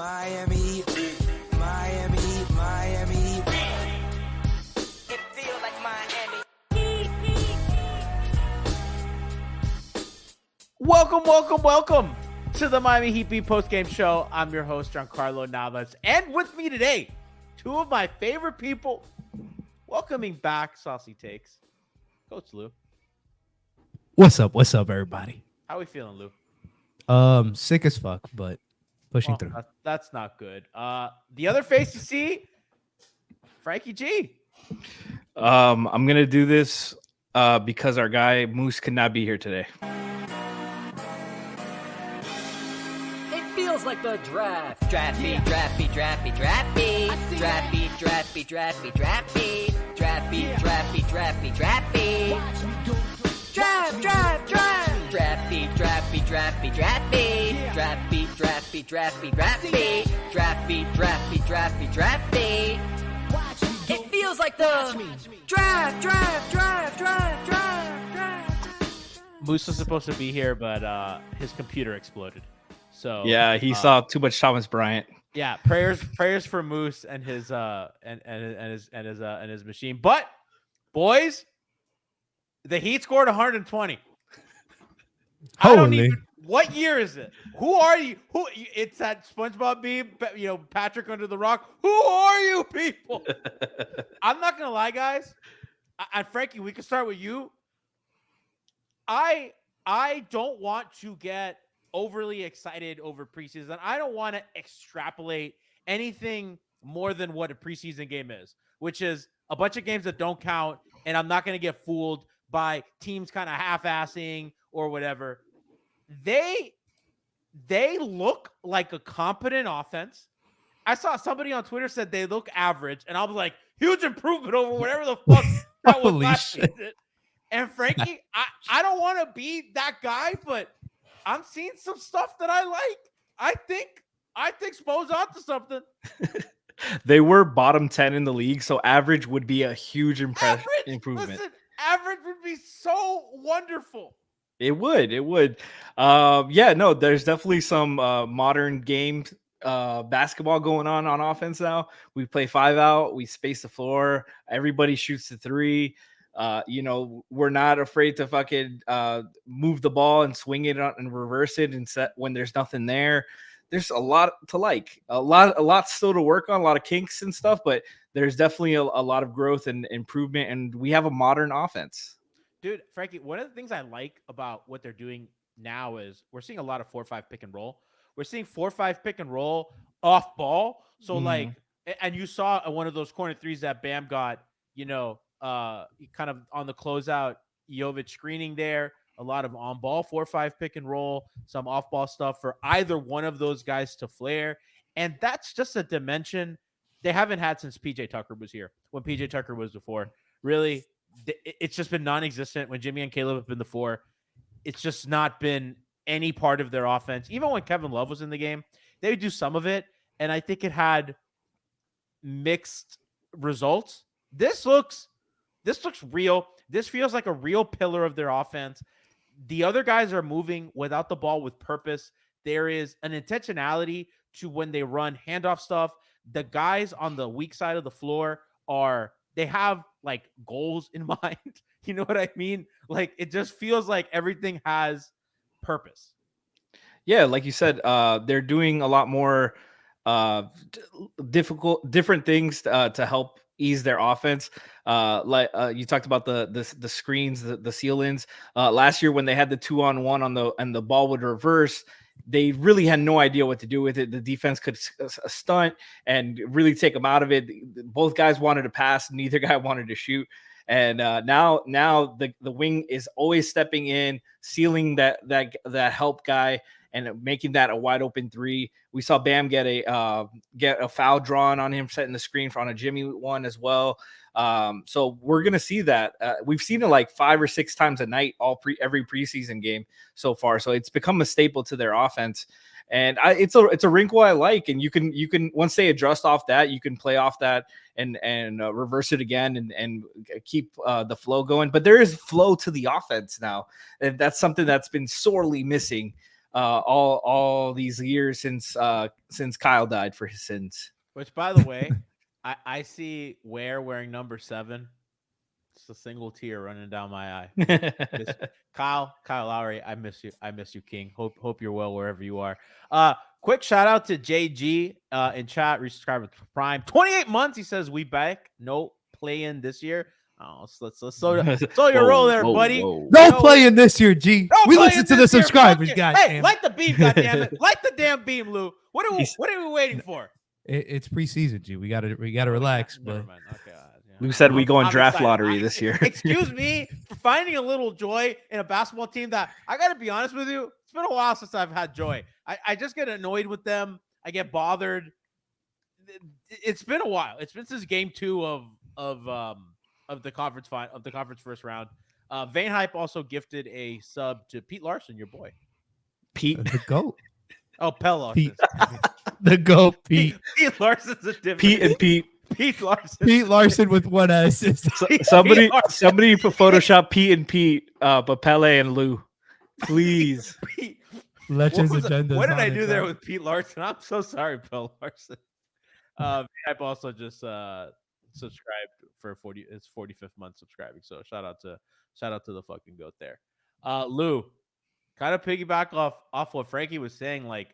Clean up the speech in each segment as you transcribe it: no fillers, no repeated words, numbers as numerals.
Miami Heat, Miami Heat, Miami Heat. It feels like Miami Heat. Welcome to the Miami Heat Beat Postgame Show. I'm your host, Giancarlo Navas. And with me today, two of my favorite people welcoming back Saucy Takes. Coach Lou. What's up, everybody? How we feeling, Lou? Sick as fuck, but pushing through. That's not good. The other face you see, Franky G. I'm gonna do this because our guy Moose could not be here today. It feels like the draft. Draft beat, draft beat, draft beat, draft beat. Draft beat, draft beat, draft beat, draft beat. Draft beat, draft beat, draft beat, draft beat. Draft. Draft beat, draft beat, draft beat, draft beat. Draft beat, draft beat, draft beat, draft beat. Draft beat, draft beat, draft beat, draft beat. It feels like the draft. Moose was supposed to be here, but his computer exploded. So Yeah, he saw too much Thomas Bryant. yeah, prayers for Moose and his his machine. But boys, the Heat scored 120. Holy. What year is it? Who are you? It's that SpongeBob meme, Patrick under the rock. Who are you people? I'm not gonna lie, guys. And Franky, we can start with you. I don't want to get overly excited over preseason. I don't want to extrapolate anything more than what a preseason game is, which is a bunch of games that don't count, and I'm not going to get fooled by teams kind of half-assing or whatever. They look like a competent offense. I saw somebody on Twitter said they look average, and I was like, huge improvement over whatever the fuck that was Holy last shit. season. And Franky, I don't want to be that guy, but I'm seeing some stuff that I like. I think Spo's onto something. They were bottom 10 in the league, so average would be a huge improvement. Listen, average would be so wonderful. It would. There's definitely some modern game basketball going on offense now. We play 5 out, we space the floor, everybody shoots the 3. We're not afraid to fucking move the ball and swing it out and reverse it and set when there's nothing there. There's a lot to like, a lot still to work on, a lot of kinks and stuff, but there's definitely a lot of growth and improvement, and we have a modern offense. Dude, Franky, one of the things I like about what they're doing now is we're seeing a lot of 4-5 pick and roll. We're seeing 4-5 pick and roll off ball. So and you saw one of those corner threes that Bam got, kind of on the closeout, Jovic screening there, a lot of on-ball 4-5 pick and roll, some off-ball stuff for either one of those guys to flare. And that's just a dimension they haven't had since PJ Tucker was here, when PJ Tucker was before. Really, it's just been non-existent when Jimmy and Caleb have been the 4. It's just not been any part of their offense. Even when Kevin Love was in the game, they would do some of it, and I think it had mixed results. This looks real. This feels like a real pillar of their offense. The other guys are moving without the ball with purpose. There is an intentionality to when they run handoff stuff. The guys on the weak side of the floor they have like goals in mind. You know what I mean? Like, it just feels like everything has purpose. Yeah, like you said, they're doing a lot more different things to help ease their offense. You talked about the screens, the seal-ins. Last year when they had the 2-on-1 and the ball would reverse, they really had no idea what to do with it. The defense could stunt and really take them out of it. Both guys wanted to pass, neither guy wanted to shoot. And now the wing is always stepping in, sealing that help guy and making that a wide open 3. We saw Bam get a foul drawn on him, setting the screen on a Jimmy one as well. So we're gonna see that. We've seen it like 5 or 6 times a night every preseason game so far. So it's become a staple to their offense, and it's a wrinkle I like. And you can once they adjust off that, you can play off that and reverse it again and keep the flow going. But there is flow to the offense now, and that's something that's been sorely missing all these years since Kyle died for his sins. Which, by the way, I see Ware wearing number 7. It's a single tear running down my eye. Kyle Lowry, I miss you. I miss you, King. Hope you're well wherever you are. Quick shout out to JG in chat, resubscribe with Prime. 28 months. He says we back. No play in this year. Oh, let's slow your roll there, buddy. No playing this year, G. No We listen to the subscribers, guys. Hey, light the beam, goddammit. Light the damn beam, Lou. What are we waiting for? It's preseason, G. We gotta relax, Never but mind. Okay. Who said we go in I'm draft excited. lottery this year? Excuse me for finding a little joy in a basketball team that I got to be honest with you. It's been a while since I've had joy. I just get annoyed with them. I get bothered. It's been a while. It's been since game 2 of the conference first round. Vane Hype also gifted a sub to Pete Larson, your boy. Pete the GOAT. Oh, Pell Larson. The GOAT, Pete. Pete Larson's a different. Pete and Pete. Pete Larson. Pete Larson with 1 assist. Somebody put Photoshop Pete and Pete, but Pele and Lou, please. Leche's agenda. What did I do there with Pete Larson? I'm so sorry, Pell Larson. I've also just subscribed for his 45th month subscribing. So shout out to the fucking GOAT there. Lou, kind of piggyback off what Franky was saying, like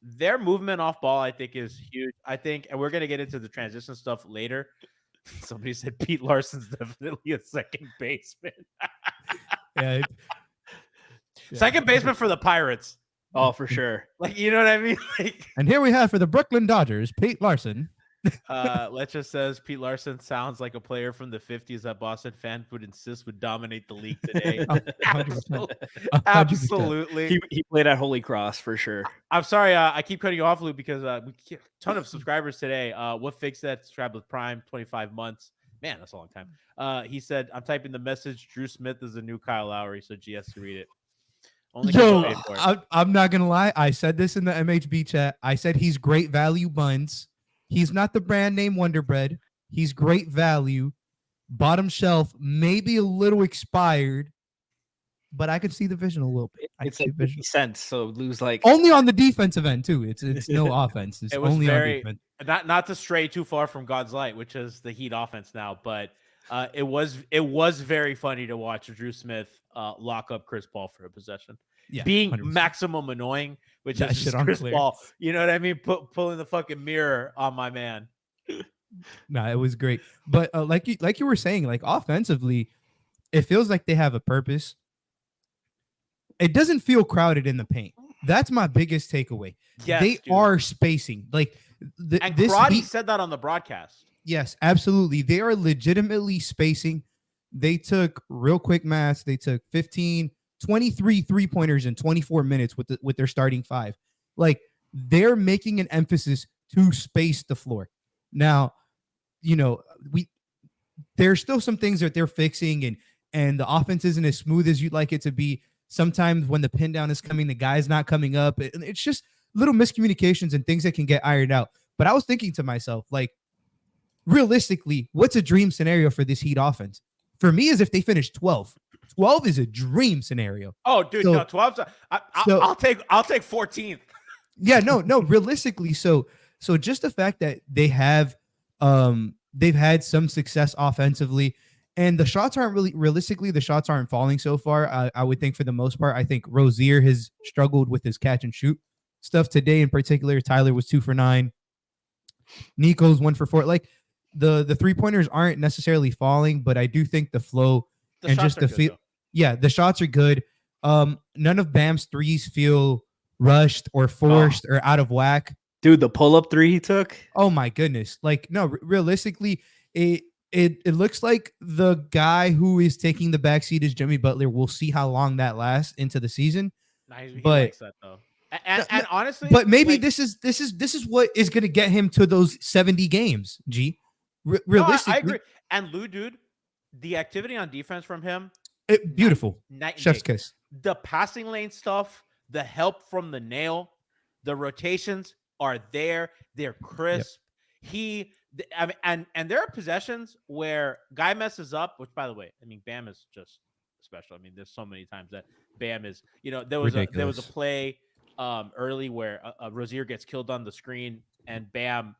their movement off ball, I think, is huge. I think, and we're gonna get into the transition stuff later. Somebody said Pete Larson's definitely a second baseman. Yeah. Second baseman for the Pirates. Oh, for sure. Like, you know what I mean? Like, And here we have for the Brooklyn Dodgers, Pete Larson. Lecha says Pete Larson sounds like a player from the 50s that Boston fans would insist would dominate the league today. 100%. Absolutely. He played at Holy Cross for sure. I'm sorry, I keep cutting you off, Lou, because we get a ton of subscribers today. What fix that? Subscribe with Prime, 25 months. Man, that's a long time. He said, I'm typing the message. Drew Smith is the new Kyle Lowry, so G has to read it. Only Yo, I'm not gonna lie. I said this in the MHB chat. I said he's great value buns. He's not the brand name Wonder Bread. He's great value. Bottom shelf, maybe a little expired, but I could see the vision a little bit. It's like 50 cents, so lose like only on the defensive end too. It's no offense. It's it was only very, on defense. not to stray too far from God's light, which is the Heat offense now, but it was very funny to watch Drew Smith lock up Chris Paul for a possession. Yeah, being 100%. Maximum annoying, which That is shit Chris unclear. Paul. You know what I mean? Pulling the fucking mirror on my man. Nah, it was great. But like you were saying, like offensively, it feels like they have a purpose. It doesn't feel crowded in the paint. That's my biggest takeaway. Yes, they dude. are spacing. Like And this Karate Heat- said that on the broadcast. Yes, absolutely. They are legitimately spacing. They took real quick maths. They took 23 3-pointers in 24 minutes with their starting 5. Like they're making an emphasis to space the floor. Now, you know, there's still some things that they're fixing and the offense isn't as smooth as you'd like it to be. Sometimes when the pin down is coming, the guy's not coming up. It's just little miscommunications and things that can get ironed out. But I was thinking to myself, like, realistically, what's a dream scenario for this Heat offense? For me, is if they finish 12. 12 is a dream scenario. Oh, dude, So- no, 12. I'll take 14th. Yeah, no, realistically. So just the fact that they've had some success offensively, and the shots aren't really realistically, the shots aren't falling so far. I would think for the most part, I think Rozier has struggled with his catch and shoot stuff today in particular. Tyler was 2 for 9. Niko's 1 for 4. Like the 3-pointers aren't necessarily falling, but I do think the flow The and shots just are the good, feel. though. Yeah, the shots are good. None of Bam's threes feel rushed or forced or out of whack. dude, the pull-up 3 he took. Oh my goodness. Like, no, realistically, it looks like the guy who is taking the backseat is Jimmy Butler. We'll see how long that lasts into the season. Nah, he But- likes that though. And honestly, But maybe like, this is what is going to get him to those 70 games. G. no, Realistically, I agree. And Lou, dude, the activity on defense from him, beautiful. night and Chef's day. kiss. The passing lane stuff, the help from the nail, the rotations are there. They're crisp. And there are possessions where guy messes up, which by the way, I mean, Bam is just special. I mean, there's so many times that Bam is, there was a play early where Rozier gets killed on the screen and Bam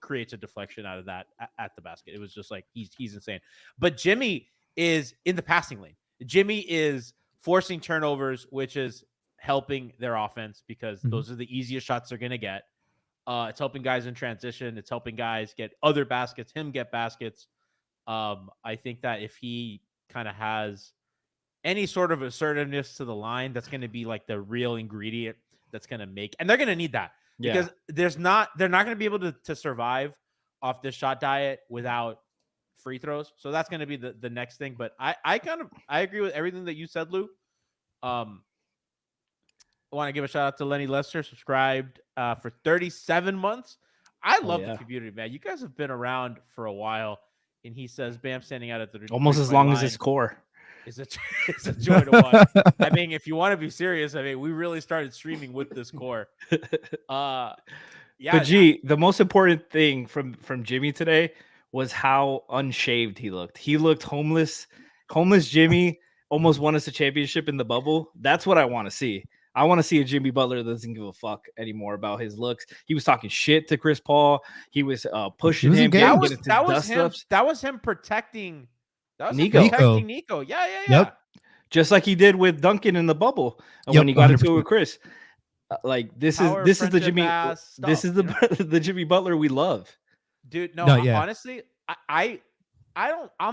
creates a deflection out of that at the basket. It was just like he's insane. But Jimmy is in the passing lane. Jimmy is forcing turnovers, which is helping their offense because those are the easiest shots they're going to get. It's helping guys in transition. It's helping guys get other baskets, him get baskets. I think that if he kind of has any sort of assertiveness to the line, that's going to be like the real ingredient that's going to make, and they're going to need that because they're not going to be able to survive off this shot diet without free throws. So that's going to be the next thing. But I agree with everything that you said, Lou. I want to give a shout out to Lenny Lester, subscribed for 37 months. I love the community, man. You guys have been around for a while. And he says, Bam standing out at the almost as long as his core. It's a joy to watch. I mean, if you want to be serious, I mean, we really started streaming with this core. But the most important thing from Jimmy today was how unshaved he looked. He looked homeless. Homeless Jimmy almost won us a championship in the bubble. That's what I want to see. I want to see a Jimmy Butler that doesn't give a fuck anymore about his looks. He was talking shit to Chris Paul. He was pushing him. That was him protecting. That was Niko. Protecting Niko. Yeah. Yep. Just like he did with Duncan in the bubble when he got 100%. Into it with Chris. This is the Jimmy. This is the Jimmy Butler we love, dude. Honestly, I'm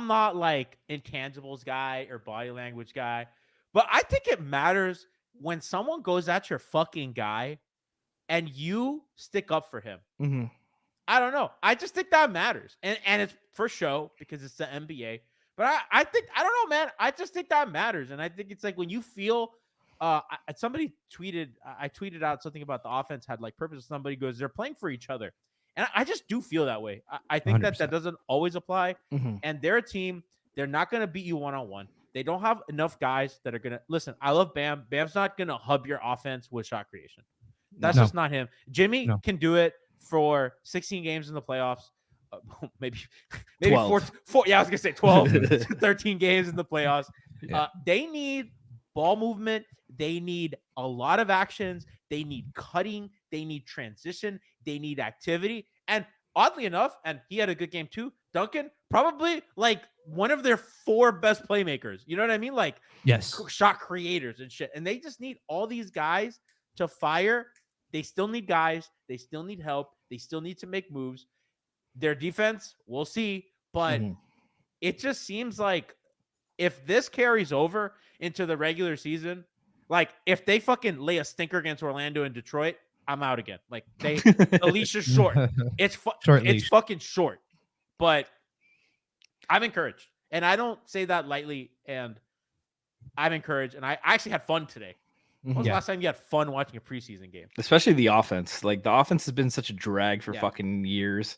not like intangibles guy or body language guy, but I think it matters when someone goes at your fucking guy and you stick up for him. Mm-hmm. I don't know. I just think that matters. And it's for show because it's the NBA. But I think, I don't know, man. I just think that matters. And I think it's like when you feel, somebody tweeted, I tweeted out something about the offense had like purpose. Somebody goes, they're playing for each other. And I just do feel that way. I think 100%. that doesn't always apply. Mm-hmm. And they're a team. They're not going to beat you one-on-one. They don't have enough guys that are going to listen. I love Bam. Bam's not going to hub your offense with shot creation. That's just not him. Jimmy can do it for 16 games in the playoffs. Maybe 12. Four. Yeah, I was going to say 12, 13 games in the playoffs. Yeah. They need ball movement. They need a lot of actions. They need cutting. They need transition. They need activity. And oddly enough, and he had a good game too, Duncan, probably like one of their 4 best playmakers. You know what I mean? Like, yes, shot creators and shit. And they just need all these guys to fire. They still need guys. They still need help. They still need to make moves. Their defense, we'll see. But it just seems like if this carries over into the regular season, like if they fucking lay a stinker against Orlando and Detroit, I'm out again. Like the leash is short. It's fucking short. But I'm encouraged. And I don't say that lightly. And I'm encouraged. And I actually had fun today. When was the last time you had fun watching a preseason game? Especially the offense. Like the offense has been such a drag for fucking years.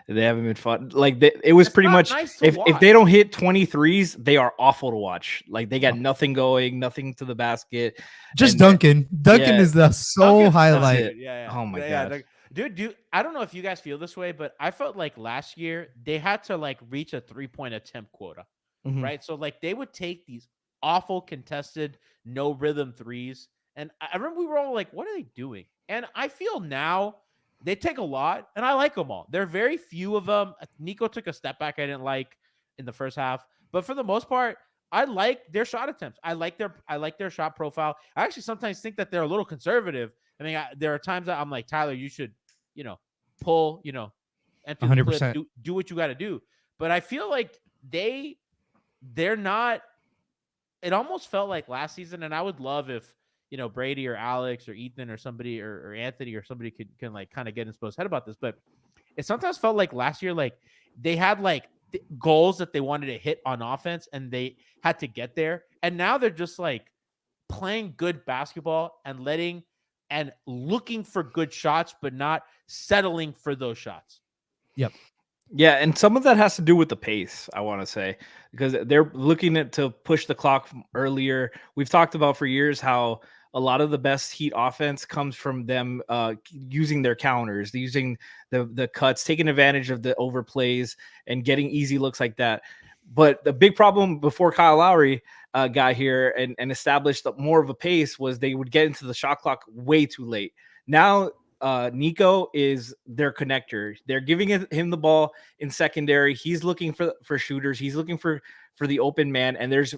They haven't been fun. Like it was pretty much nice if they don't hit 23s, they are awful to watch. Like they got nothing going, nothing to the basket. Just Duncan. Duncan is the sole highlight. Yeah. Oh my god. Dude, I don't know if you guys feel this way, but I felt like last year they had to like reach a 3-point attempt quota, right? So like they would take these awful contested, no rhythm threes. And I remember we were all like, what are they doing? And I feel now they take a lot, and I like them all. There are very few of them. Niko took a step back I didn't like in the first half. But for the most part, I like their shot attempts. I like their shot profile. I actually sometimes think that they're a little conservative. I mean, there are times that I'm like, Tyler, you should, pull, empty 100%. Do what you got to do. But I feel like they're not. It almost felt like last season, and I would love if Brady or Alex or Ethan or somebody or Anthony or somebody can like kind of get in Spo's head about this. But it sometimes felt like last year, like they had like goals that they wanted to hit on offense, and they had to get there. And now they're just like playing good basketball and looking for good shots, but not settling for those shots. Yep. Yeah, and some of that has to do with the pace, I want to say, because they're looking to push the clock earlier. We've talked about for years how a lot of the best Heat offense comes from them using their counters, using the cuts, taking advantage of the overplays and getting easy looks like that. But the big problem before Kyle Lowry got here and established more of a pace was they would get into the shot clock way too late. Now Niko is their connector. They're giving him the ball in secondary. He's looking for shooters. He's looking for the open man. And there's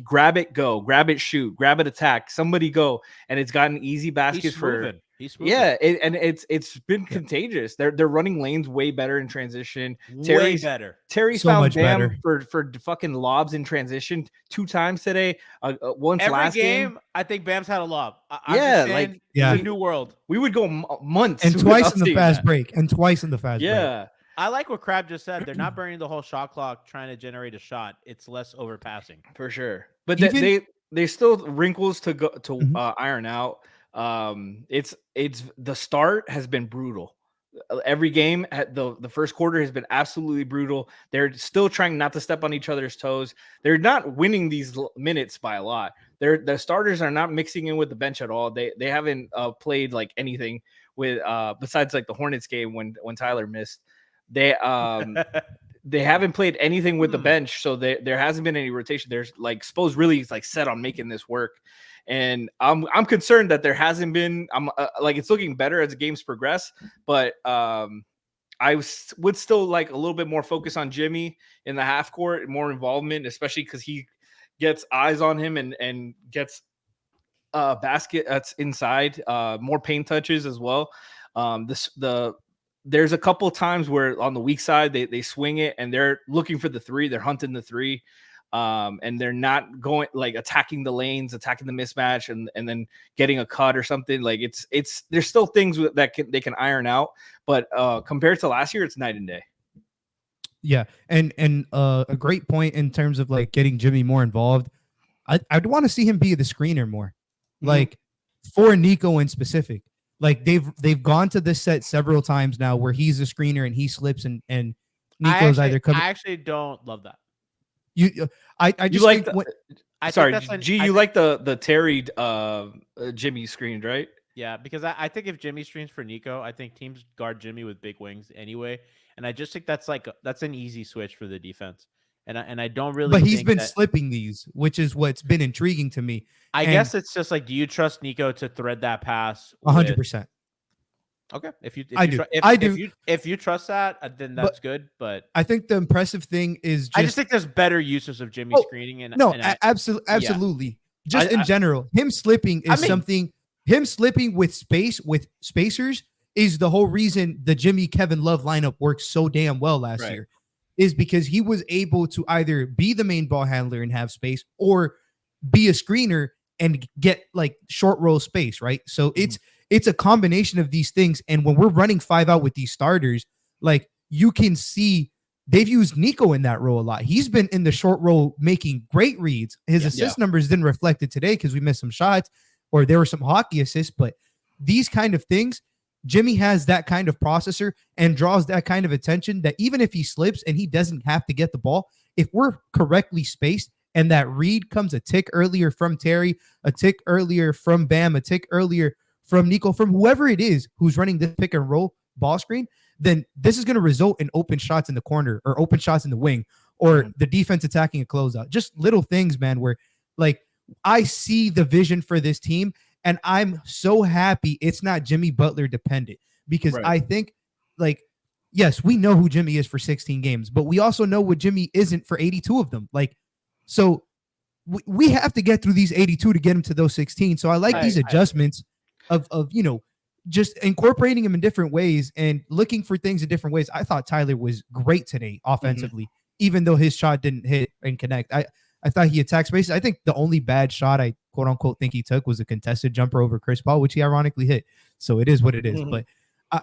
grab it, go, grab it, shoot, grab it, attack. Somebody go, and it's gotten easy baskets for. He's moving. Yeah, it's been contagious. They're running lanes way better in transition. Way better. Terry's So found much Bam better. for fucking lobs in transition 2 times today. Once Every last game, I think Bam's had a lob. Yeah, like yeah. it's a new world. we would go months And twice in the without fast seeing break. And twice in the fast break. Yeah, I like what Crab just said. They're not burning the whole shot clock trying to generate a shot. It's less overpassing. for sure. But Even- they still wrinkles to go to Mhm. iron out. It's the start has been brutal. Every game at the first quarter has been absolutely brutal. They're still trying not to step on each other's toes. They're not winning these minutes by a lot. The starters are not mixing in with the bench at all. They haven't played like anything with besides like the Hornets game when Tyler missed. They haven't played anything with the bench, so there hasn't been any rotation. There's like Spo's really like set on making this work. And I'm concerned that there hasn't been. I'm like it's looking better as the games progress, but would still like a little bit more focus on Jimmy in the half court, more involvement, especially because he gets eyes on him and gets basket that's inside, more paint touches as well. There's a couple of times where on the weak side they swing it and they're looking for the three, they're hunting the three. And they're not going like attacking the lanes, attacking the mismatch, and then getting a cut or something. Like it's there's still things that they can iron out, but compared to last year, it's night and day. Yeah, and a great point in terms of like getting Jimmy more involved. I'd want to see him be the screener more, like for Niko in specific. Like they've gone to this set several times now where he's a screener and he slips and Niko's either coming. I actually don't love that. I just You like think sorry, G, you like the Terry Jimmy screened, right? Yeah, because I think if Jimmy screens for Niko, I think teams guard Jimmy with big wings anyway, and I just think that's an easy switch for the defense, and I don't really. But he's think been that, slipping these, which is what's been intriguing to me. I guess it's just like, do you trust Niko to thread that pass? 100%. Okay, if you trust that, then that's good. But I think the impressive thing is I just think there's better uses of Jimmy screening and absolutely. Just in general, him slipping is something. Him slipping with spacers is the whole reason the Jimmy Kevin Love lineup worked so damn well last year, is because he was able to either be the main ball handler and have space, or be a screener and get like short roll space, right? So it's a combination of these things. And when we're running 5 out with these starters, like you can see they've used Niko in that role a lot. He's been in the short roll making great reads. His assist numbers didn't reflect it today because we missed some shots or there were some hockey assists, but these kind of things, Jimmy has that kind of processor and draws that kind of attention that even if he slips and he doesn't have to get the ball, if we're correctly spaced and that read comes a tick earlier from Terry, a tick earlier from Bam, a tick earlier from Niko, from whoever it is who's running this pick and roll ball screen, then this is going to result in open shots in the corner or open shots in the wing or the defense attacking a closeout. Just little things, man, where like I see the vision for this team and I'm so happy it's not Jimmy Butler dependent, because I think like, yes, we know who Jimmy is for 16 games, but we also know what Jimmy isn't for 82 of them. Like, so we have to get through these 82 to get him to those 16. So I like these adjustments of you know, just incorporating him in different ways and looking for things in different ways. I thought Tyler was great today offensively, even though his shot didn't hit and connect. I thought he attacked spaces. I think the only bad shot I quote unquote think he took was a contested jumper over Chris Paul, which he ironically hit. So it is what it is. But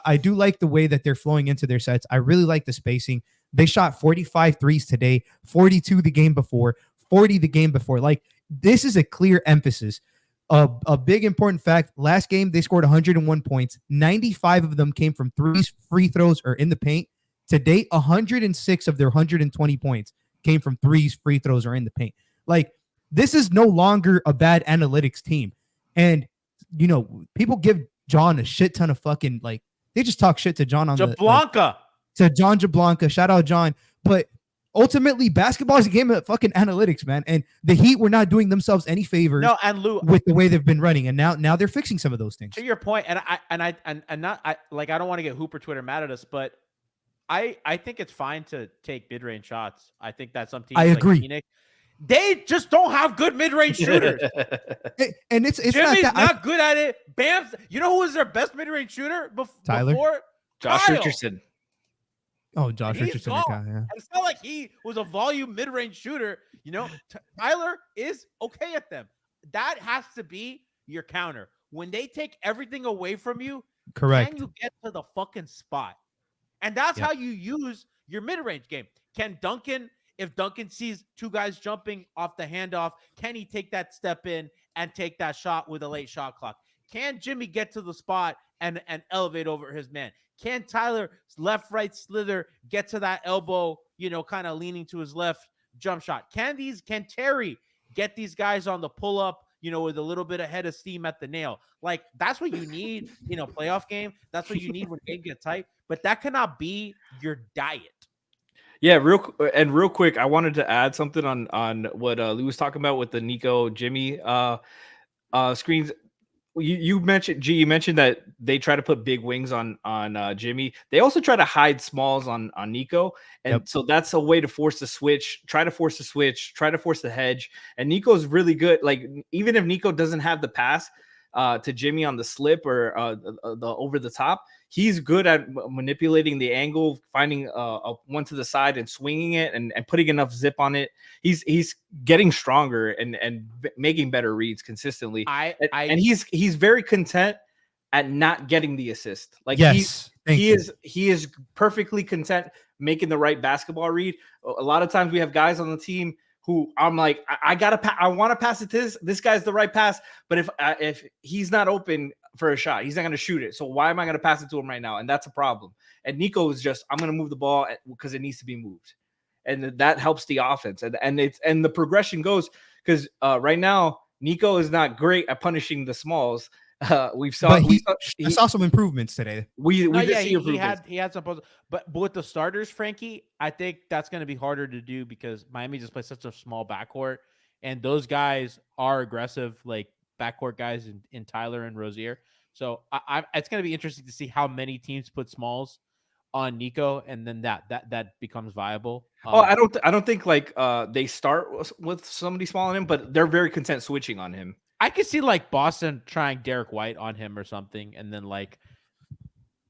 I do like the way that they're flowing into their sets. I really like the spacing. They shot 45 threes today, 42 the game before, 40 the game before. Like, this is a clear emphasis. A big important fact, last game they scored 101 points. 95 of them came from threes, free throws, or in the paint. Today, 106 of their 120 points came from threes, free throws, or in the paint. Like, this is no longer a bad analytics team. And, you know, people give John a shit ton of fucking, like, they just talk shit to John on Jablanca. to John Jablanca. Shout out John. But ultimately, basketball is a game of fucking analytics, man. And the Heat were not doing themselves any favors No, and Lou, with the way they've been running, and now they're fixing some of those things. to your point, and I don't want to get Hooper Twitter mad at us, but I think it's fine to take mid-range shots. I think that some teams I agree. like Phoenix, they just don't have good mid-range shooters. And it's Jimmy's not that not good at it. Bam's, you know who was their best mid-range shooter Tyler? before? Josh Kyle. Richardson. Josh He's Richardson. gone. Yeah. And it's not like he was a volume mid-range shooter. You know, Tyler is okay at them. That has to be your counter. When they take everything away from you, Correct. can you get to the fucking spot? And that's Yep. how you use your mid-range game. Can Duncan, if Duncan sees two guys jumping off the handoff, can he take that step in and take that shot with a late shot clock? Can Jimmy get to the spot and elevate over his man? Can Tyler left-right slither get to that elbow, kind of leaning to his left jump shot? Can Terry get these guys on the pull-up, with a little bit of head of steam at the nail? Like, that's what you need in a playoff game. That's what you need when games get tight. But that cannot be your diet. Yeah, real quick, I wanted to add something on what Lou was talking about with the Niko Jimmy screens. You mentioned that they try to put big wings on Jimmy. They also try to hide smalls on Niko, and so that's a way to force the switch. Try to force the hedge. And Niko's really good. Like, even if Niko doesn't have the pass to Jimmy on the slip or the over the top, he's good at manipulating the angle, finding a one to the side and swinging it and putting enough zip on it. He's getting stronger and making better reads consistently. And he's very content at not getting the assist. Like, yes, he is perfectly content making the right basketball read. A lot of times we have guys on the team who I'm like, I want to pass it to this guy's the right pass, but if he's not open for a shot, he's not going to shoot it. So why am I going to pass it to him right now? And that's a problem. And Niko is just, I'm going to move the ball because it needs to be moved, and that helps the offense. And the progression goes because right now Niko is not great at punishing the smalls. I saw some improvements today. He had some, but with the starters, Franky, I think that's going to be harder to do because Miami just plays such a small backcourt, and those guys are aggressive, like backcourt guys in Tyler and Rozier. So it's going to be interesting to see how many teams put smalls on Niko, and then that becomes viable. I don't think like they start with somebody small on him, but they're very content switching on him. I could see like Boston trying Derek White on him or something, and then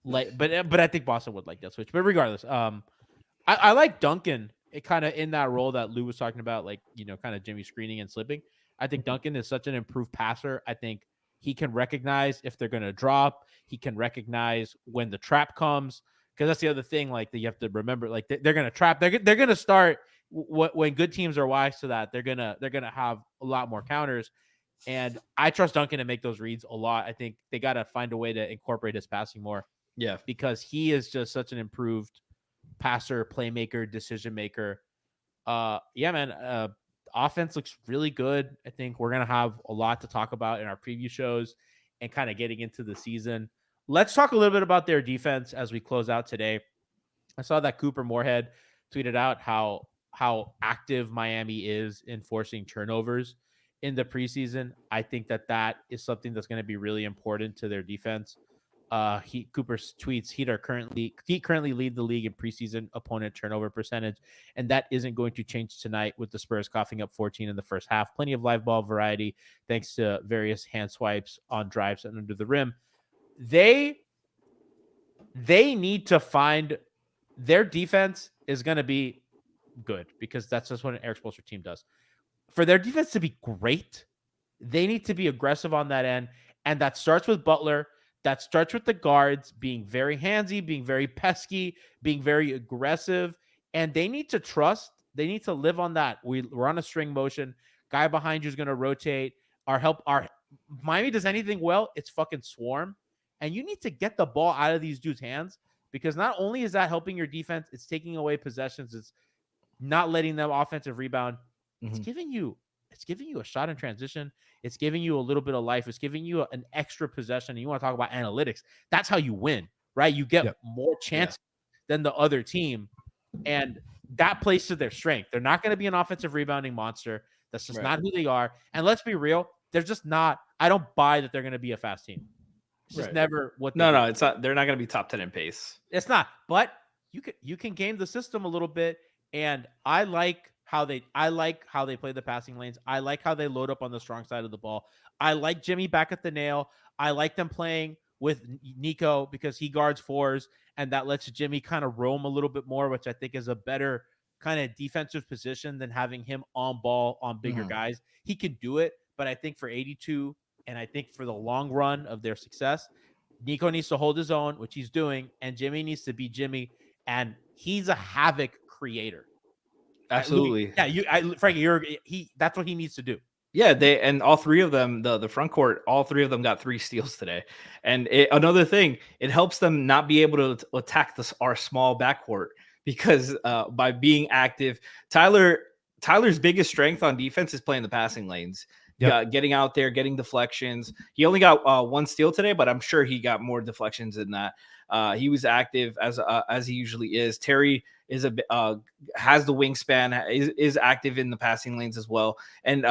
but I think Boston would like that switch. But regardless, I like Duncan kind of in that role that Lou was talking about, like, kind of Jimmy screening and slipping. I think Duncan is such an improved passer. I think he can recognize if they're going to drop. He can recognize when the trap comes, because that's the other thing. Like, that you have to remember, like they're going to trap. They're going to start when good teams are wise to that. They're gonna have a lot more counters. And I trust Duncan to make those reads a lot. I think they got to find a way to incorporate his passing more. Yeah. Because he is just such an improved passer, playmaker, decision maker. Man. Offense looks really good. I think we're going to have a lot to talk about in our preview shows and kind of getting into the season. Let's talk a little bit about their defense as we close out today. I saw that Cooper Moorhead tweeted out how active Miami is in forcing turnovers in the preseason. I think that is something that's going to be really important to their defense. Cooper's tweets, Heat currently lead the league in preseason opponent turnover percentage, and that isn't going to change tonight with the Spurs coughing up 14 in the first half. Plenty of live ball variety thanks to various hand swipes on drives and under the rim. They need to find their defense is going to be good because that's just what an Eric Spoelstra team does. For their defense to be great, they need to be aggressive on that end. And that starts with Butler. That starts with the guards being very handsy, being very pesky, being very aggressive. And they need to trust. They need to live on that. We're on a string motion. Guy behind you is going to rotate. Our Miami does anything well, it's fucking swarm. And you need to get the ball out of these dudes' hands, because not only is that helping your defense, it's taking away possessions. It's not letting them offensive rebound. It's giving you a shot in transition. It's giving you a little bit of life. It's giving you an extra possession. And you want to talk about analytics. That's how you win, right? You get more chances than the other team. And that plays to their strength. They're not going to be an offensive rebounding monster. That's just Right. not who they are. And let's be real, they're just not. I don't buy that they're going to be a fast team. It's just Right. never what. No, it's not. They're not going to be top 10 in pace. It's not. But you can game the system a little bit, and I like how they play the passing lanes. I like how they load up on the strong side of the ball. I like Jimmy back at the nail. I like them playing with Niko because he guards fours, and that lets Jimmy kind of roam a little bit more, which I think is a better kind of defensive position than having him on ball on bigger guys. He can do it, but I think for 82, and I think for the long run of their success, Niko needs to hold his own, which he's doing, and Jimmy needs to be Jimmy, and he's a havoc creator. Absolutely. Franky, that's what he needs to do. Yeah, and all three of them, the front court, all three of them got 3 steals today. And another thing, it helps them not be able to attack our small backcourt because by being active, Tyler's biggest strength on defense is playing the passing lanes. Getting out there, getting deflections. He only got 1 steal today, but I'm sure he got more deflections than that. He was active as he usually is. Terry is has the wingspan, is active in the passing lanes as well, and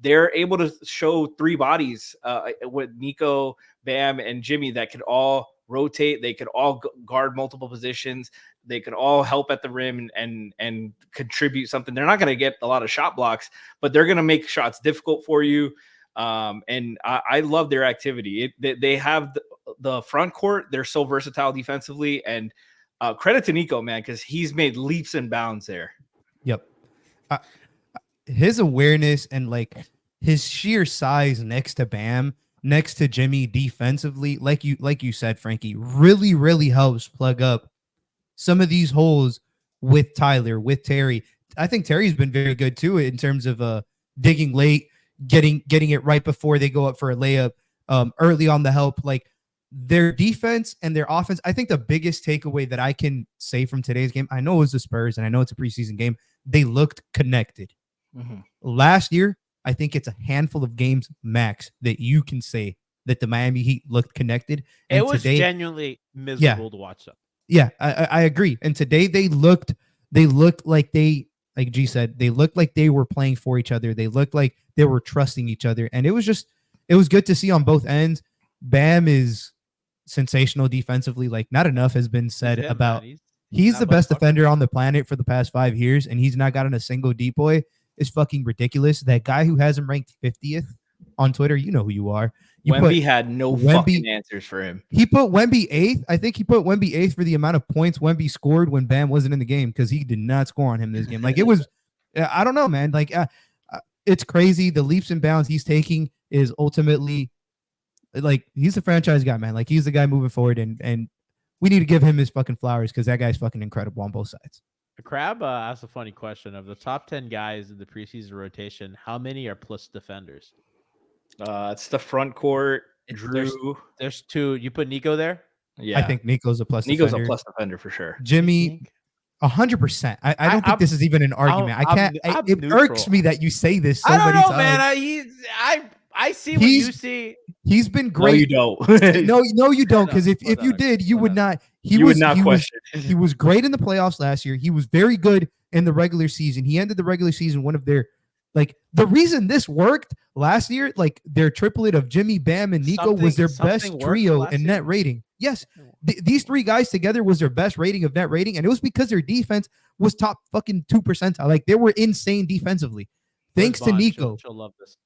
they're able to show 3 bodies with Niko, Bam, and Jimmy that could all rotate. They could all guard multiple positions. They could all help at the rim and contribute something. They're not going to get a lot of shot blocks, but they're going to make shots difficult for you. And I love their activity. They have the front court. They're so versatile defensively, and credit to Niko, man, because he's made leaps and bounds there. Yep. His awareness and like his sheer size next to Bam, next to Jimmy defensively, like you said, Franky, really, really helps plug up some of these holes with Tyler, with Terry. I think Terry's been very good too in terms of digging late, getting it right before they go up for a layup, early on the help. Like their defense and their offense. I think the biggest takeaway that I can say from today's game, I know it was the Spurs and I know it's a preseason game, they looked connected. Last year, I think it's a handful of games max that you can say that the Miami Heat looked connected. And it was today, genuinely miserable to watch them. Yeah, I agree. And today they looked like like G said, they looked like they were playing for each other. They looked like they were trusting each other. And it was good to see on both ends. Bam is sensational defensively. Like not enough has been said about he's the best defender on the planet for the past 5 years, and he's not gotten a single depoy. Is fucking ridiculous. That guy who has him ranked 50th on Twitter, you know who you are. Wemby had no fucking answers for him. He put Wemby 8th. I think he put Wemby 8th for the amount of points Wemby scored when Bam wasn't in the game because he did not score on him this game. Like it was, I don't know, man. Like it's crazy. The leaps and bounds he's taking is ultimately like he's the franchise guy, man. Like he's the guy moving forward, and we need to give him his fucking flowers because that guy's fucking incredible on both sides. Crab asked a funny question. Of the top 10 guys in the preseason rotation, how many are plus defenders? It's the front court. Drew. There's 2. You put Niko there? Yeah. I think Niko's a plus defender. defender. A plus defender for sure. Jimmy, 100%. I don't think this is even an argument. It irks me that you say this so many times. Man. I see what you see. He's been great. No, you don't. no, you don't. Because if you did, you would not. He was great in the playoffs last year. He was very good in the regular season. He ended the regular season one of their like the reason this worked last year, like their triplet of Jimmy, Bam, and Niko was their best trio in net rating. Yes, these 3 guys together was their best rating of net rating, and it was because their defense was top fucking 2 percentile. Like they were insane defensively, thanks to Niko. She'll love this.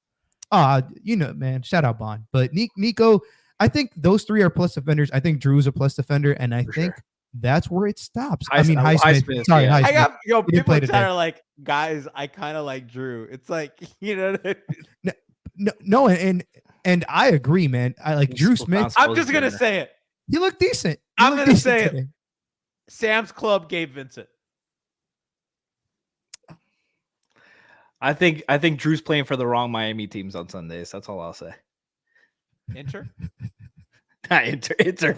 You know, man, shout out Bond. But Niko, I think those 3 are plus defenders. I think Drew's a plus defender, and I think that's where it stops. Highsmith. Sorry, Highsmith. I got people that are like, guys, I kind of like Drew. It's like, you know what I mean? No, and I agree, man. I like Drew Smith. I'm just gonna say it. He looked decent. I'm gonna say it. Sam's Club Gabe Vincent. I think Drew's playing for the wrong Miami teams on Sundays. That's all I'll say. Inter? Inter.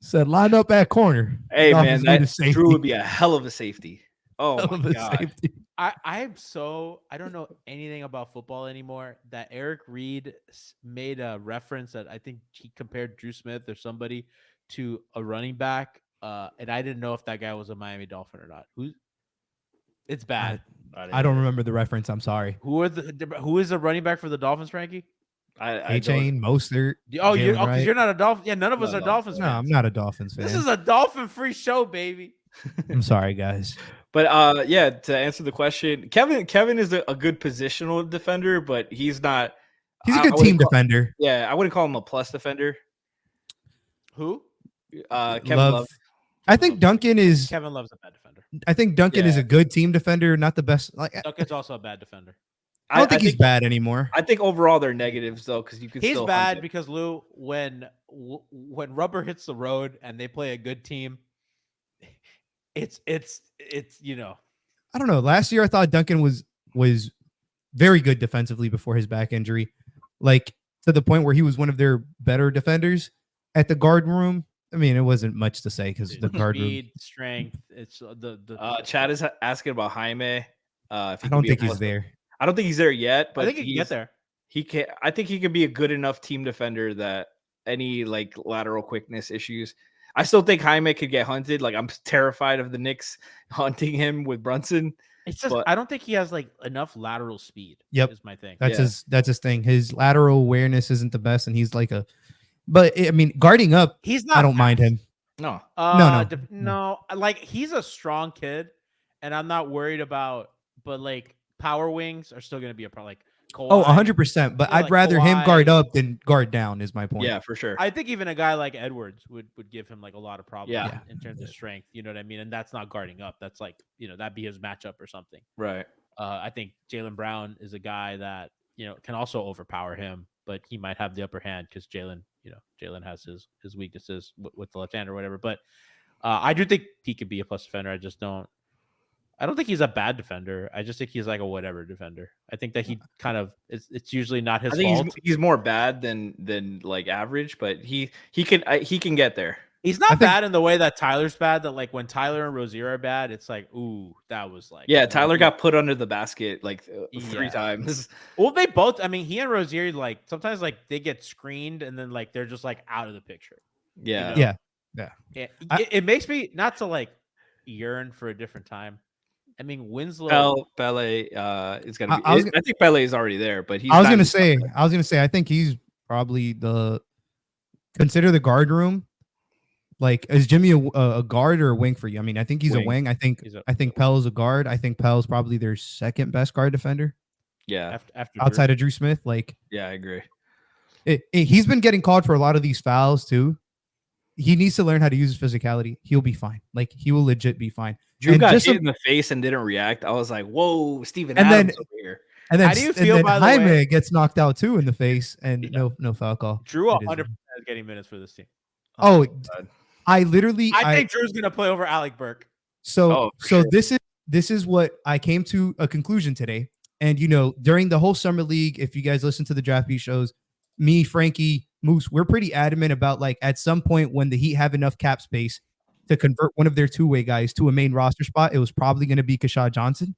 Said line up at corner. Hey man, Drew would be a hell of a safety. Oh my God. Safety. I don't know anything about football anymore. That Eric Reed made a reference that I think he compared Drew Smith or somebody to a running back and I didn't know if that guy was a Miami Dolphin or not. It's bad. I don't remember the reference. I'm sorry. Who is the running back for the Dolphins, Frankie? A-Chain, Mostert. Oh, Jalen because Wright. you're not a Dolphin. Yeah, none of us are Dolphins No, fans. I'm not a Dolphins fan. This is a Dolphin-free show, baby. I'm sorry, guys. But yeah, to answer the question, Kevin is a good positional defender, but he's not. He's a good team defender. Yeah, I wouldn't call him a plus defender. Who? Kevin Love. I think Duncan is. Kevin Love's a bad defender. I think Duncan is a good team defender, not the best. Like Duncan's also a bad defender. I don't think he's bad anymore. I think overall they're negatives though, because you can. He's still bad because Lou, when rubber hits the road and they play a good team, it's you know. I don't know. Last year I thought Duncan was very good defensively before his back injury, like to the point where he was one of their better defenders at the guard room. I mean, it wasn't much to say because the guard speed, room strength. It's the Chad is asking about Jaime. If I don't think he's there. I don't think he's there yet, but I think he can get there. He can. I think he can be a good enough team defender that any like lateral quickness issues. I still think Jaime could get hunted. Like I'm terrified of the Knicks hunting him with Brunson. It's just I don't think he has like enough lateral speed. Yep, is my thing. That's his thing. His lateral awareness isn't the best, and he's like a. But I mean, guarding up, he's not. I don't mind him. No, no. Like he's a strong kid, and I'm not worried about. But like power wings are still going to be a problem. Like Kawhi, 100%. But I'd rather him guard up than guard down. Is my point. Yeah, for sure. I think even a guy like Edwards would give him like a lot of problems. Yeah. in terms of strength. You know what I mean? And that's not guarding up. That's like that'd be his matchup or something. Right. I think Jaylen Brown is a guy that can also overpower him, but he might have the upper hand because Jaylen has his weaknesses with the left hand or whatever. But I do think he could be a plus defender. I don't think he's a bad defender. I just think he's like a whatever defender. I think that he kind of it's usually not his fault. He's more bad than like average, but he can get there. He's not bad in the way that Tyler's bad. That like when Tyler and Rozier are bad, it's like, ooh, that was like Tyler got put under the basket like 3 times. Well, they both. I mean, he and Rozier like sometimes like they get screened and then like they're just like out of the picture. Yeah. It makes me not to like yearn for a different time. I mean, Winslow. Pele is gonna be. I think Pele is already there, but he's. I was gonna say. I think he's probably consider the guard room. Like, is Jimmy a guard or a wing for you? I mean, I think he's a wing. I think Pel's a guard. I think Pel's probably their second best guard defender. Yeah, after outside of Drew Smith. Like, yeah, I agree. He's been getting called for a lot of these fouls too. He needs to learn how to use his physicality. He'll be fine. Like, he will legit be fine. Drew got hit in the face and didn't react. I was like, "Whoa, Steven Adams over here." And then, how do you feel? By the Jaime way, gets knocked out too in the face, and no foul call. Drew 100% is getting minutes for this team. Oh, I think Drew's gonna play over Alec Burke. So this is what I came to a conclusion today. And during the whole summer league, if you guys listen to the Draft Beat shows, me, Franky, Moose, we're pretty adamant about like at some point when the Heat have enough cap space to convert one of their two-way guys to a main roster spot, it was probably going to be Keshad Johnson.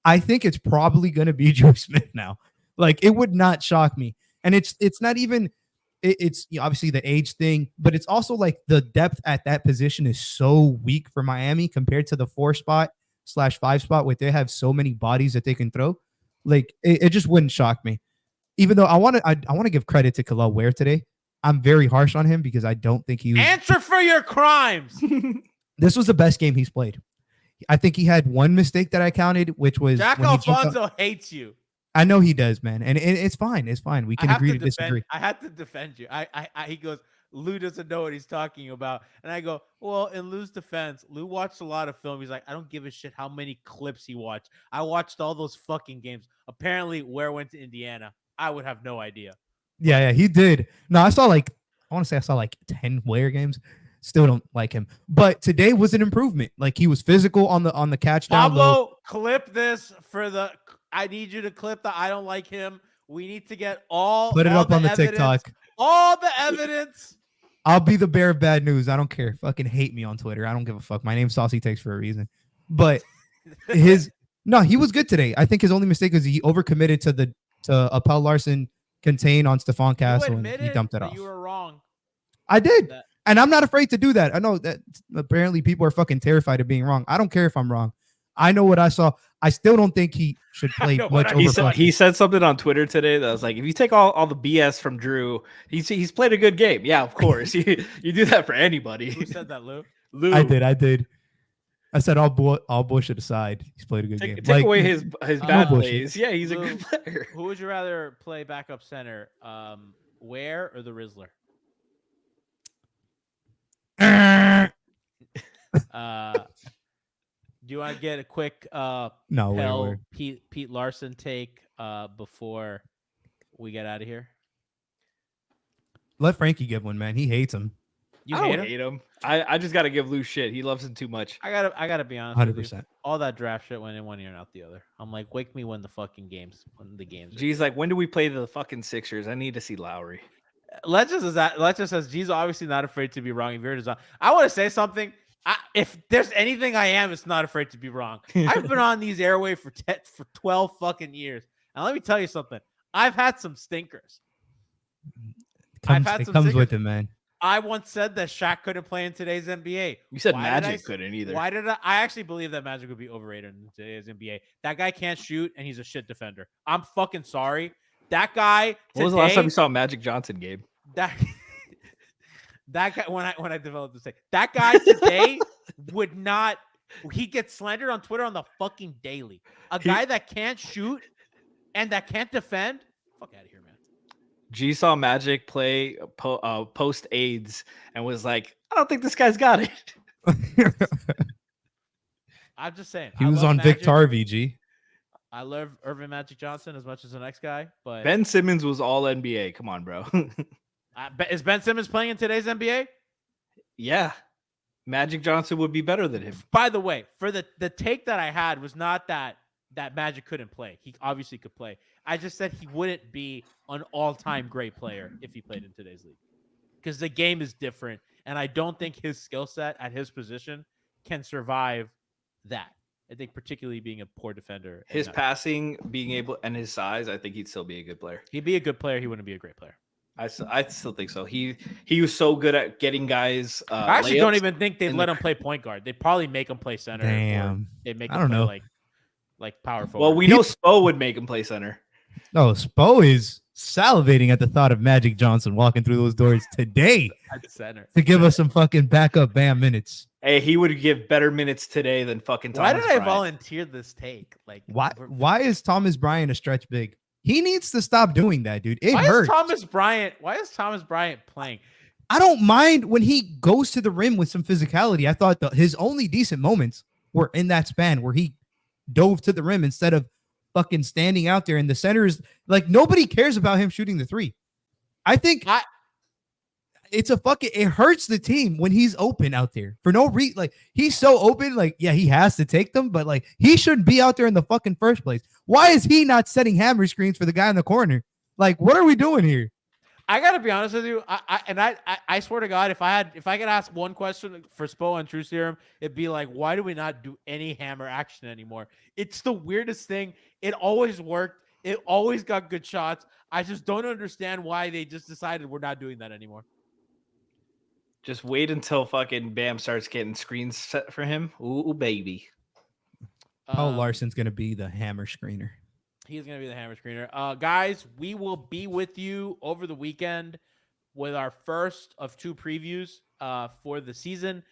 I think it's probably going to be Drew Smith now. Like, it would not shock me. And it's not even it's obviously the age thing, but it's also like the depth at that position is so weak for Miami compared to the 4 spot / 5 spot where they have so many bodies that they can throw. Like, it just wouldn't shock me. Even though I want to give credit to Khalil Ware today. I'm very harsh on him because I don't think he was... Answer for your crimes. This was the best game he's played. I think he had one mistake that I counted, which was Jack Alfonso hates you. I know he does, man, and it's fine. It's fine. We can agree to disagree. I have to defend you. He goes, Lou doesn't know what he's talking about, and I go, well, in Lou's defense, Lou watched a lot of film. He's like, I don't give a shit how many clips he watched. I watched all those fucking games. Apparently, Ware went to Indiana. I would have no idea. Yeah, he did. No, I saw like 10 Ware games. Still don't like him, but today was an improvement. Like, he was physical on the catch down. Pablo, clip this for the. I need you to clip the. I don't like him. We need to get put it up on the TikTok. All the evidence. I'll be the bearer of bad news. I don't care. Fucking hate me on Twitter. I don't give a fuck. My name's Saucy Takes for a reason. But he was good today. I think his only mistake was he overcommitted to Appel Larson contain on Stephon Castle, and he dumped it off. You were wrong. I did. And I'm not afraid to do that. I know that apparently people are fucking terrified of being wrong. I don't care if I'm wrong. I know what I saw. I still don't think he should play know what much I over. saw. He said something on Twitter today that was like, if you take all the BS from Drew, he's played a good game. Yeah, of course. you do that for anybody. Who said that, Lou? Lou, I did. I said all bullshit aside. He's played a good game. take away his bad bullshit. plays. Yeah, he's Lou, a good player. Who would you rather play backup center, Ware or the Rizzler? Do you want to get a quick No, Pell Ware. Pete Larson take before we get out of here? Let Franky give one, man. He hates him. You I hate don't him? hate him. I just gotta give Lou shit. He loves him too much. I gotta be honest with you. 100%. All that draft shit went in one ear and out the other. I'm like, wake me when the games are G's like, when do we play the fucking Sixers? I need to see Lowry. Legend says G's obviously not afraid to be wrong. If you're design, I want to say something. If there's anything I am, it's not afraid to be wrong. I've been on these airways for 12 fucking years, and let me tell you something. I've had some stinkers. It comes with it, man. I once said that Shaq couldn't play in today's NBA. You said Why did Magic couldn't either. Why did I actually believe that Magic would be overrated in today's NBA? That guy can't shoot, and he's a shit defender. I'm fucking sorry. That guy. When was the last time you saw a Magic Johnson game? That guy when I developed this thing, that guy today would not. He gets slandered on Twitter on the fucking daily. Guy that can't shoot and that can't defend. Fuck out of here, man. G saw Magic play post AIDS and was like, I don't think this guy's got it. I'm just saying. He was on Vic Tarvey, G. I love Irvin Magic Johnson as much as the next guy, but Ben Simmons was all NBA. Come on, bro. Is Ben Simmons playing in today's NBA? Yeah. Magic Johnson would be better than him. By the way, for the take that I had was not that Magic couldn't play. He obviously could play. I just said he wouldn't be an all-time great player if he played in today's league. Because the game is different, and I don't think his skill set at his position can survive that. I think particularly being a poor defender. His passing, being able, and his size, I think he'd still be a good player. He'd be a good player. He wouldn't be a great player. I still think so. He was so good at getting guys. I actually don't even think they'd let him play point guard. They'd probably make him play center. Damn. They'd make I him don't play know. like power forward. Well, we know Spo would make him play center. No, Spo is salivating at the thought of Magic Johnson walking through those doors today at center to give us some fucking backup Bam minutes. Hey, he would give better minutes today than fucking Thomas Why did Bryant. I volunteer this take? Like, Why is Thomas Bryant a stretch big? He needs to stop doing that, dude. It why hurts. Why is Thomas Bryant playing? I don't mind when he goes to the rim with some physicality. I thought his only decent moments were in that span where he dove to the rim instead of fucking standing out there. And the center is like, nobody cares about him shooting the three. I think it hurts the team when he's open out there for no reason. Like, he's so open, like, yeah, he has to take them, but like, he shouldn't be out there in the fucking first place. Why is he not setting hammer screens for the guy in the corner? Like, what are we doing here? I gotta be honest with you. I swear to God, if I could ask one question for Spo and True Serum, it'd be like, why do we not do any hammer action anymore? It's the weirdest thing. It always worked. It always got good shots. I just don't understand why they just decided we're not doing that anymore. Just wait until fucking Bam starts getting screens set for him. Ooh, baby. Paul Larson's going to be the hammer screener. He's going to be the hammer screener. Guys, we will be with you over the weekend with our first of two previews for the season.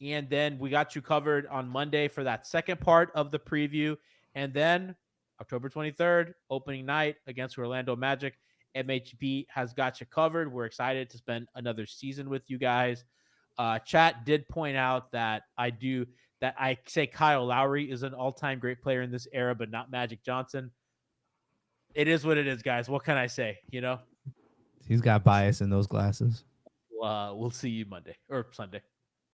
And then we got you covered on Monday for that second part of the preview. And then October 23rd, opening night against Orlando Magic. MHB has got you covered. We're excited to spend another season with you guys. Chat did point out that I say Kyle Lowry is an all-time great player in this era, but not Magic Johnson. It is what it is, guys. What can I say? You know, he's got bias in those glasses. We'll see you Monday or Sunday.